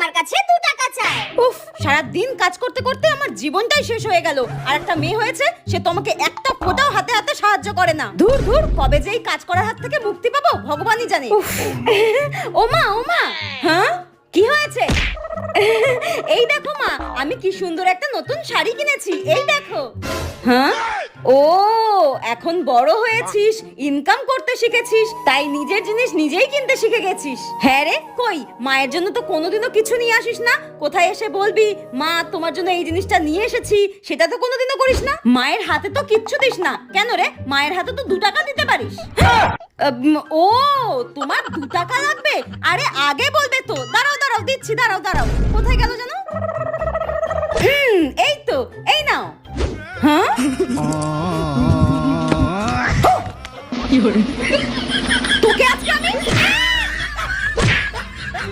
আমার কাছে 2 টাকা চায়। উফ, সারা দিন কাজ করতে করতে আমার জীবনটাই শেষ হয়ে গেল। আর একটা মেয়ে হয়েছে, সে তোমাকে একটা ফোঁটাও হাতে হাতে সাহায্য করে না। ধুর ধুর, কবে যে এই কাজ করার হাত থেকে মুক্তি পাবো ভগবানই জানে। ওমা ওমা, হ্যাঁ কি হয়েছে? এই দেখো মা, আমি কি সুন্দর একটা নতুন শাড়ি কিনেছি, এই দেখো। হ্যাঁ, ও এখন বড় হয়েছিস, ইনকাম করতে শিখেছিস, তাই নিজের জিনিস নিজেই কিনতে শিখে গেছিস। হ্যাঁ রে, কই মায়ের জন্য তো কোনোদিনও কিছু নিয়ে আসিস না। কোথায় এসে বলবি মা তোমার জন্য এই জিনিসটা নিয়ে এসেছি, সেটা তো কোনোদিনও করিস না। মায়ের হাতে তো কিচ্ছু দিস না। কেন রে, মায়ের হাতে তো 2 টাকা দিতে পারিস। ও তোমার 2 টাকা লাগবে? আরে আগে বলবে তো। দাঁড়াও দাঁড়াও, দিচ্ছি, দাঁড়াও দাঁড়াও। কোথায় গেল জানো? এই তো, এই নাও। হ্যাঁ